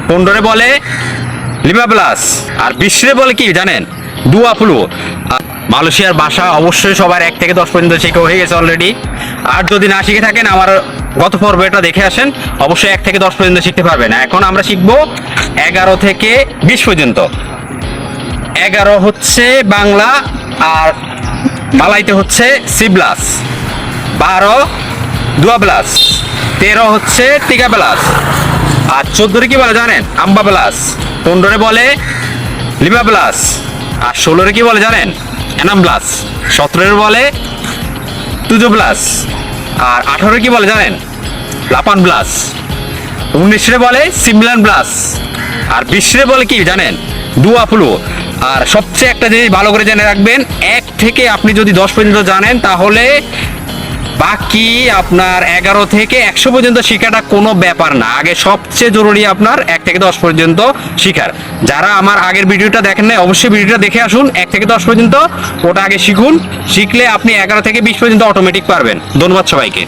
15 বলে lima plus, আর 20 বলে কি জানেন? ডুয়া ফ্লু। মালয়েশিয়ার ভাষা অবশ্যই সবার 1 থেকে 10 পর্যন্ত শেখা হয়ে গেছে অলরেডি। আর যদি না শিখে থাকেন আমার গত পর্বটা দেখে আসেন, অবশ্যই 1 থেকে 10 পর্যন্ত শিখতে পারবেন। এখন আমরা শিখবো 11 থেকে 20 পর্যন্ত। 11 হচ্ছে বাংলা, আর মালাইতে হচ্ছে সি প্লাস। 12 ডুয়া প্লাস। 13 হচ্ছে টিকা প্লাস। আর 14 কি বলে জানেন? আম্বা প্লাস। 15 বলে লিমা প্লাস। আর 16 কি বলে জানেন? এনাম প্লাস। 17 বলে তুজো প্লাস। আর 18 কি বলে জানেন? লাপান প্লাস। 19 বলে সিমলান প্লাস। আর 20 বলে কি জানেন? ডুয়া ফ্লু। আর সবচেয়ে একটা জিনিস ভালো করে জেনে রাখবেন, 1 থেকে আপনি যদি 10 পর্যন্ত জানেন তাহলে বাকি আপনার 11 থেকে 100 পর্যন্ত শেখাটা কোনো ব্যাপার না। আগে সবচেয়ে জরুরি আপনার 1 থেকে 10 পর্যন্ত শেখার। যারা আমার আগের ভিডিওটা দেখেন না, অবশ্যই ভিডিওটা দেখে আসুন। 1 থেকে 10 পর্যন্ত ওটা আগে শিখুন। শিখলে আপনি 11 থেকে 20 পর্যন্ত অটোমেটিক পারবেন। ধন্যবাদ সবাইকে।